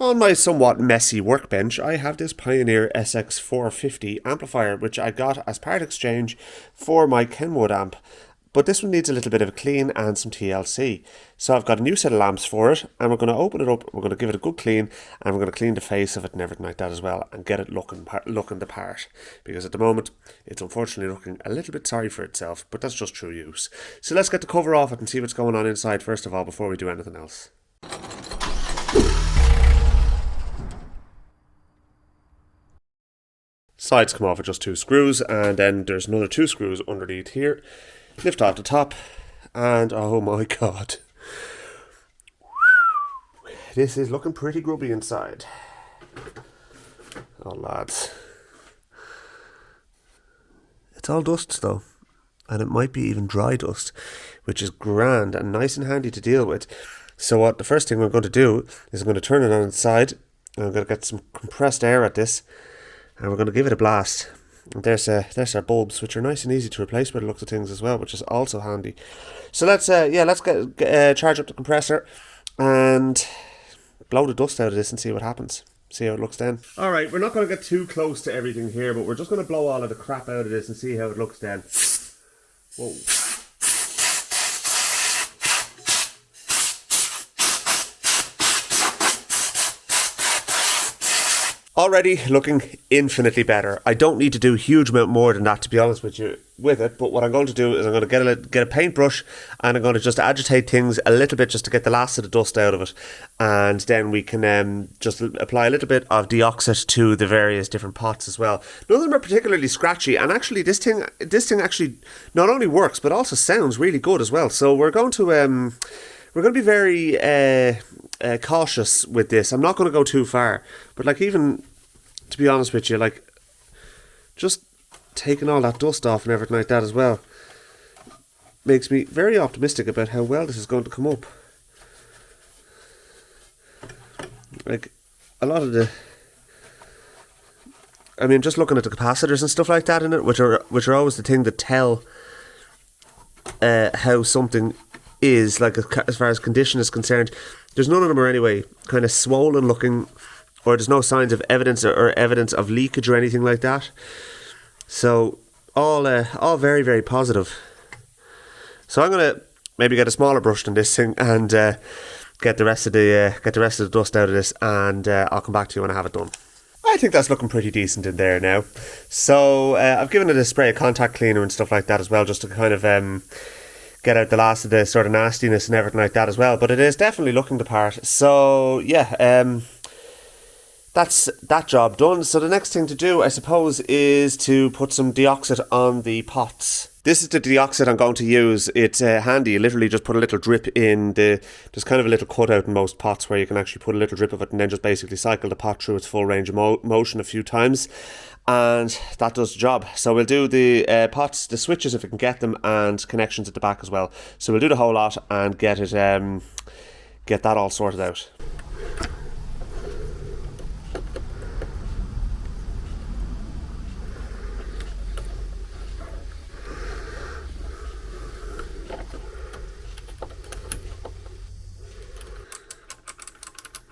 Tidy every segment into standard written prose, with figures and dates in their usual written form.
On my somewhat messy workbench, I have this Pioneer SX450 amplifier, which I got as part exchange for my Kenwood amp. But this one needs a little bit of a clean and some TLC. So I've got a new set of lamps for it, and we're going to open it up, we're going to give it a good clean, and we're going to clean the face of it and everything like that as well, and get it looking the part. Because at the moment, it's unfortunately looking a little bit sorry for itself, but that's just true use. So let's get the cover off it and see what's going on inside first of all before we do anything else. Sides come off with just 2 screws, and then there's another 2 screws underneath here. Lift off the top, and oh my god, this is looking pretty grubby inside. Oh lads, it's all dust though, and it might be even dry dust, which is grand and nice and handy to deal with. So what the first thing we're going to do is I'm going to turn it on its side, and I'm going to get some compressed air at this, and we're going to give it a blast. And there's our bulbs, which are nice and easy to replace by the looks of things as well, which is also handy. So let's get charge up the compressor and blow the dust out of this and see what happens. See how it looks then. Alright, we're not going to get too close to everything here, but we're just going to blow all of the crap out of this and see how it looks then. Whoa. Already looking infinitely better. I don't need to do a huge amount more than that, to be honest with you, with it. But what I'm going to do is I'm going to get a paintbrush, and I'm going to just agitate things a little bit just to get the last of the dust out of it. And then we can just apply a little bit of DeoxIT to the various different pots as well. None of them are particularly scratchy, and actually this thing actually not only works but also sounds really good as well. So we're going to be very cautious with this. I'm not going to go too far, but like, even to be honest with you, like, just taking all that dust off and everything like that as well makes me very optimistic about how well this is going to come up. Like, a lot of just looking at the capacitors and stuff like that in it, which are always the thing that tell how something is, like, as far as condition is concerned. There's none of them are anyway kind of swollen looking, or there's no signs of evidence of leakage or anything like that. So all very, very positive. So I'm gonna maybe get a smaller brush than this thing and get the rest of the dust out of this, and I'll come back to you when I have it done. I think that's looking pretty decent in there now. So I've given it a spray of contact cleaner and stuff like that as well, just to kind of get out the last of the sort of nastiness and everything like that as well. But it is definitely looking the part. So yeah, that's that job done. So the next thing to do, I suppose, is to put some DeoxIT on the pots. This is the DeoxIT I'm going to use. It's handy. You literally just put a little drip in there's kind of a little cutout in most pots where you can actually put a little drip of it, and then just basically cycle the pot through its full range of motion a few times. And that does the job. So we'll do the pots, the switches if we can get them, and connections at the back as well. So we'll do the whole lot and get that all sorted out.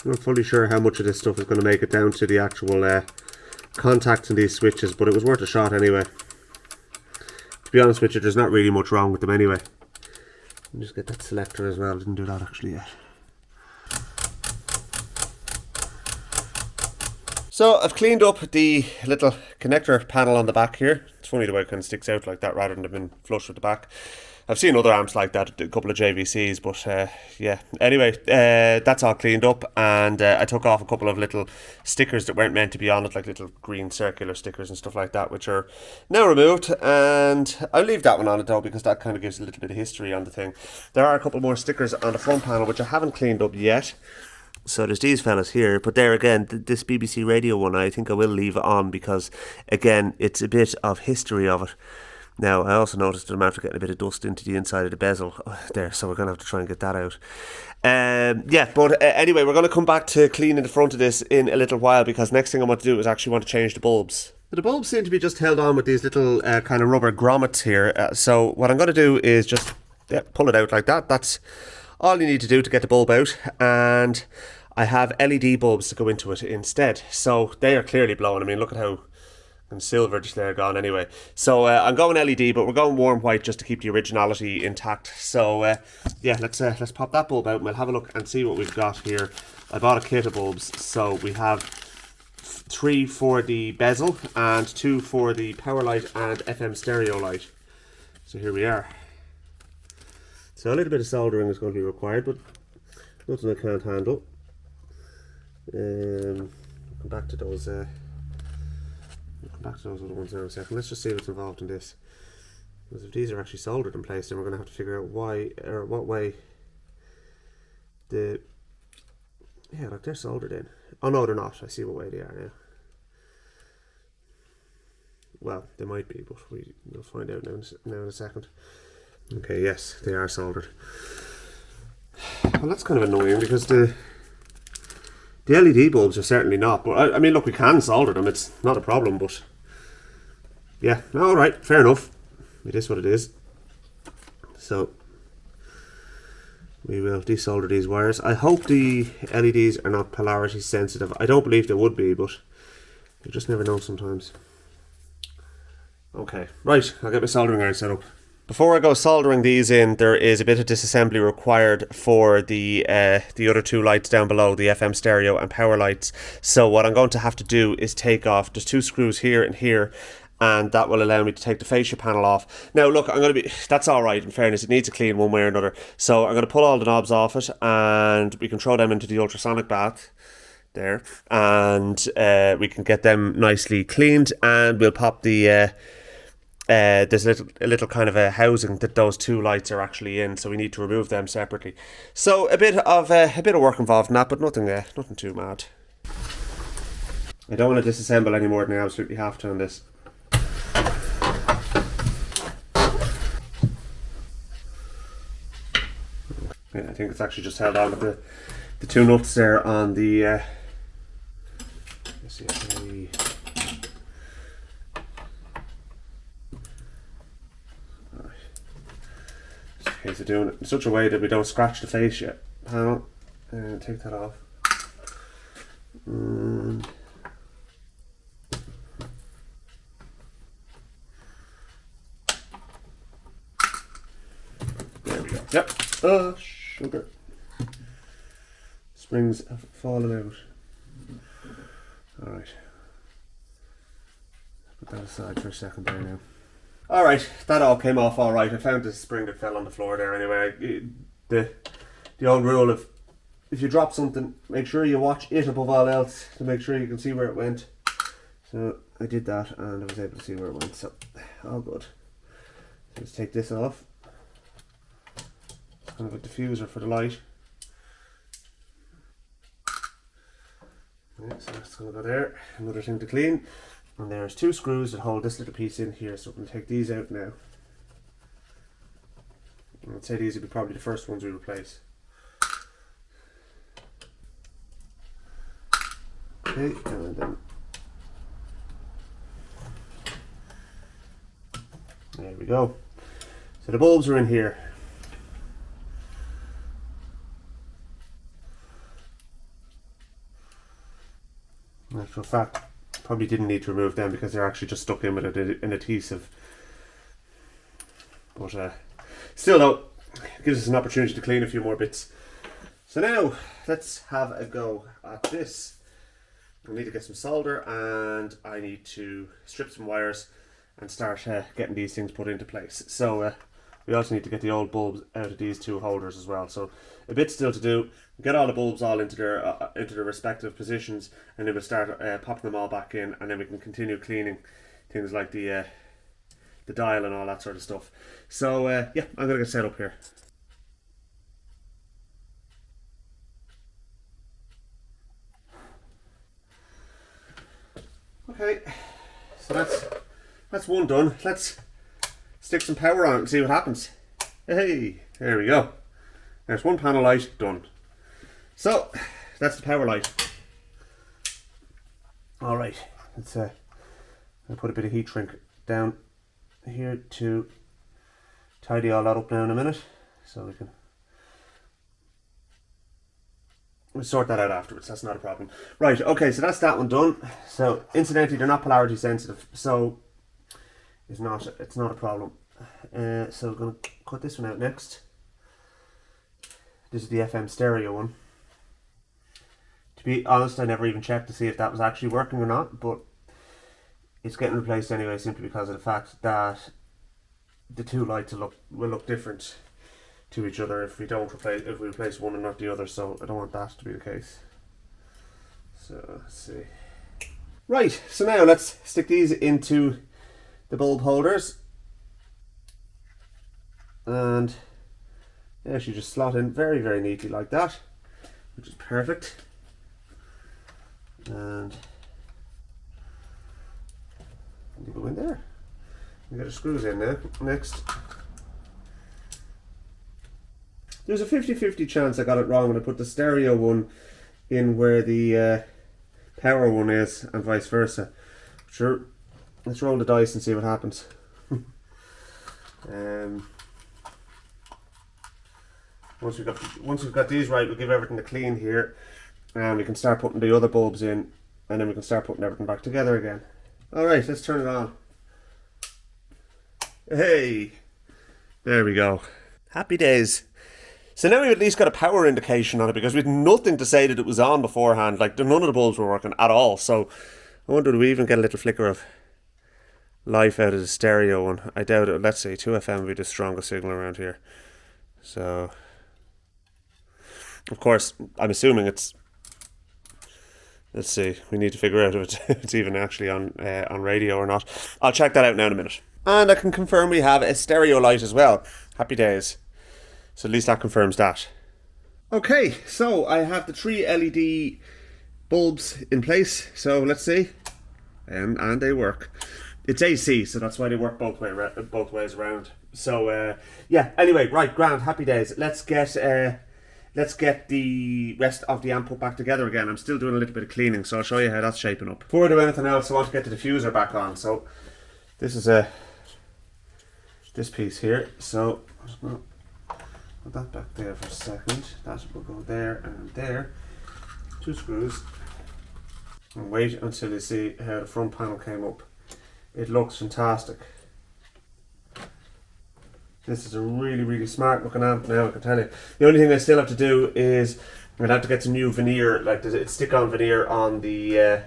I'm not fully sure how much of this stuff is going to make it down to the actual contacts in these switches, but it was worth a shot anyway. To be honest with you, there's not really much wrong with them anyway. Let me just get that selector as well. I didn't do that actually yet. So I've cleaned up the little connector panel on the back here. It's funny the way it kind of sticks out like that rather than being flush with the back. I've seen other amps like that, a couple of JVCs, but yeah. Anyway, that's all cleaned up, and I took off a couple of little stickers that weren't meant to be on it, like little green circular stickers and stuff like that, which are now removed, and I'll leave that one on it though, because that kind of gives a little bit of history on the thing. There are a couple more stickers on the front panel, which I haven't cleaned up yet. So there's these fellas here, but there again, this BBC radio one, I think I will leave it on, because again, it's a bit of history of it. Now, I also noticed that I'm after getting a bit of dust into the inside of the bezel there, so we're going to have to try and get that out. Yeah, but anyway, we're going to come back to cleaning the front of this in a little while, because next thing I want to do is actually want to change the bulbs. The bulbs seem to be just held on with these little kind of rubber grommets here, so what I'm going to do is just pull it out like that. That's all you need to do to get the bulb out, and I have LED bulbs to go into it instead. So they are clearly blown. I mean, look at how silver just there gone anyway. So I'm going LED, but we're going warm white just to keep the originality intact. So yeah, let's pop that bulb out and we'll have a look and see what we've got here. I bought a kit of bulbs, so we have 3 for the bezel and 2 for the power light and FM stereo light. So here we are. So a little bit of soldering is going to be required, but nothing I can't handle. Come back to those. Come back to those other ones now in a second. Let's just see what's involved in this. Because if these are actually soldered in place, then we're going to have to figure out why or what way the. Yeah, like they're soldered in. Oh no, they're not. I see what way they are now. Well, they might be, but we'll find out now in a second. Okay, yes, they are soldered. Well, that's kind of annoying because the LED bulbs are certainly not. But I mean, look, we can solder them. It's not a problem. But yeah, all right, fair enough. It is what it is. So we will desolder these wires. I hope the LEDs are not polarity sensitive. I don't believe they would be, but you just never know sometimes. Okay, right, I'll get my soldering iron set up. Before I go soldering these in, there is a bit of disassembly required for the other 2 lights down below, the FM stereo and power lights. So what I'm going to have to do is take off, there's 2 screws here and here, and that will allow me to take the fascia panel off. Now look, that's alright, in fairness, it needs a clean one way or another. So I'm going to pull all the knobs off it, and we can throw them into the ultrasonic bath there, and we can get them nicely cleaned, and we'll pop the there's a little kind of a housing that those 2 lights are actually in, so we need to remove them separately. So a bit of work involved in that, but nothing too mad. I don't want to disassemble any more than I absolutely have to on this. Yeah, I think it's actually just held on with the 2 nuts there on the. Let's see. Case of doing it in such a way that we don't scratch the fascia panel, and take that off. There we go. Yep. Oh, sugar. Springs have fallen out. Alright. Put that aside for a second there now. Alright, that all came off alright. I found the spring that fell on the floor there anyway. The old rule of if you drop something, make sure you watch it above all else to make sure you can see where it went. So I did that and I was able to see where it went, so all good. So let's take this off. It's kind of a diffuser for the light. Yeah, so that's going to go there. Another thing to clean. And there's 2 screws that hold this little piece in here, so we're going to take these out now. And I'd say these would be probably the first ones we replace. Okay, and then there we go. So the bulbs are in here. In actual fact, probably didn't need to remove them because they're actually just stuck in with an adhesive. But still though, it gives us an opportunity to clean a few more bits. So now, let's have a go at this. I need to get some solder and I need to strip some wires and start getting these things put into place. So we also need to get the old bulbs out of these 2 holders as well. So a bit still to do. Get all the bulbs all into their respective positions, and then we'll start popping them all back in, and then we can continue cleaning things like the dial and all that sort of stuff. So yeah, I'm gonna get set up here. Okay, so that's one done. Let's stick some power on it and see what happens. Hey, there we go. There's 1 panel light done. So that's the power light. All right, let's I'll put a bit of heat shrink down here to tidy all that up now in a minute, so we can we'll sort that out afterwards. That's not a problem. Right, okay, so that's that one done. So incidentally, they're not polarity sensitive, so it's not a problem. So we're going to cut this one out next. This is the FM stereo one. To be honest, I never even checked to see if that was actually working or not, but it's getting replaced anyway, simply because of the fact that the two lights will look different to each other if we replace one and not the other. So I don't want that to be the case. So let's see. Right, so now let's stick these into the bulb holders, and they actually just slot in very, very neatly like that, which is perfect. And they go in there. We got the screws in now. Next, there's a 50-50 chance I got it wrong when I put the stereo one in where the power one is, and vice versa. Sure, let's roll the dice and see what happens. Once we've got these right, we'll give everything a clean here, and we can start putting the other bulbs in, and then we can start putting everything back together again. Alright, let's turn it on. Hey, there we go. Happy days. So now we've at least got a power indication on it, because we had nothing to say that it was on beforehand. Like, none of the bulbs were working at all. So I wonder, do we even get a little flicker of life out of the stereo one? I doubt it. Let's see, 2FM would be the strongest signal around here. So, of course, I'm assuming it's... Let's see, we need to figure out if it's even actually on radio or not. I'll check that out now in a minute. And I can confirm we have a stereo light as well. Happy days. So at least that confirms that. Okay, so I have the 3 LED bulbs in place. So let's see. And they work. It's AC, so that's why they work both ways around. So yeah, anyway, right, grand, happy days. Let's get the rest of the amp put back together again. I'm still doing a little bit of cleaning, so I'll show you how that's shaping up. Before I do anything else, I want to get the diffuser back on. So this is this piece here. So I'm just gonna put that back there for a second. That will go there and there. 2 screws. And wait until you see how the front panel came up. It looks fantastic. This is a really, really smart looking amp now, I can tell you. The only thing I still have to do is I'm gonna have to get some new veneer, like it's stick-on veneer on the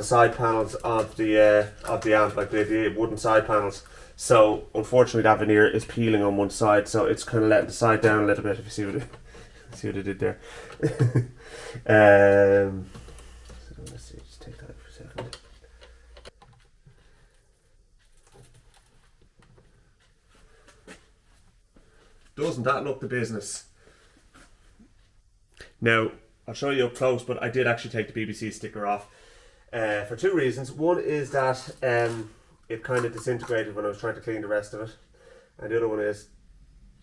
side panels of the amp, like the wooden side panels. So unfortunately, that veneer is peeling on one side, so it's kind of letting the side down a little bit. If you see what I did there. So let's see, just take that for a second. Doesn't that look the business? Now, I'll show you up close, but I did actually take the BBC sticker off for 2 reasons. One is that it kind of disintegrated when I was trying to clean the rest of it, and the other one is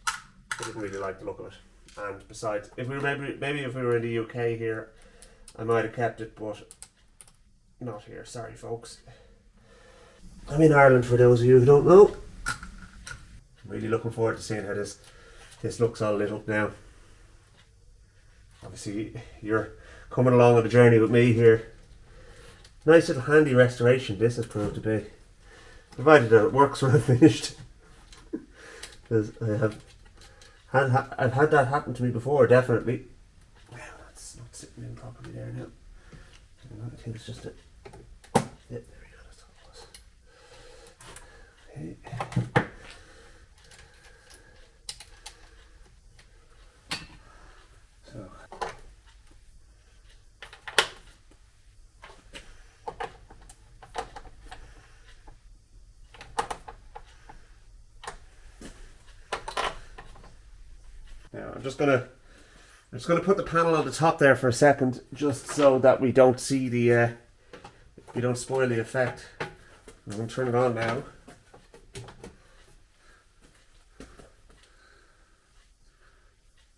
I didn't really like the look of it. And besides, if we were maybe if we were in the UK here, I might have kept it, but not here. Sorry, folks. I'm in Ireland, for those of you who don't know. I'm really looking forward to seeing how this looks all lit up now. Obviously, you're coming along on the journey with me here. Nice little handy restoration this has proved to be. Provided that it works when I'm finished. Because I've had that happen to me before, definitely. Wow, that's not sitting in properly there now. I think it's just a... Yeah, there we go, that's all it was. Okay. So. Now I'm just gonna put the panel on the top there for a second, just so that we don't see the we don't spoil the effect. I'm gonna turn it on now.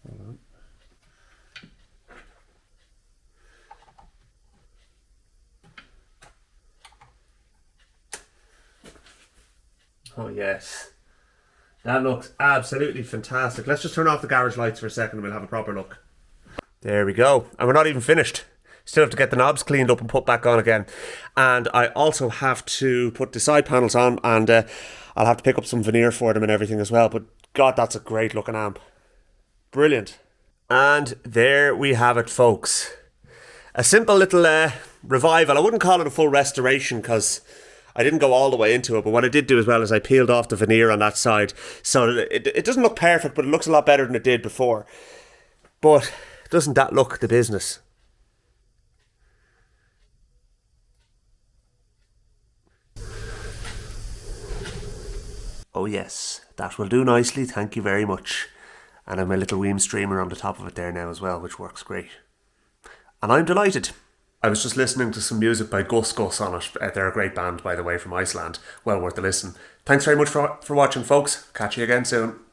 Hold on. Oh yes. That looks absolutely fantastic. Let's just turn off the garage lights for a second and we'll have a proper look. There we go. And we're not even finished. Still have to get the knobs cleaned up and put back on again. And I also have to put the side panels on, and I'll have to pick up some veneer for them and everything as well. But God, that's a great looking amp. Brilliant. And there we have it, folks. A simple little revival. I wouldn't call it a full restoration because I didn't go all the way into it, but what I did do as well is I peeled off the veneer on that side. So it doesn't look perfect, but it looks a lot better than it did before. But doesn't that look the business? Oh yes, that will do nicely, thank you very much. And I have my little Weem streamer on the top of it there now as well, which works great. And I'm delighted. I was just listening to some music by Gus Gus on it. They're a great band, by the way, from Iceland. Well worth a listen. Thanks very much for watching, folks. Catch you again soon.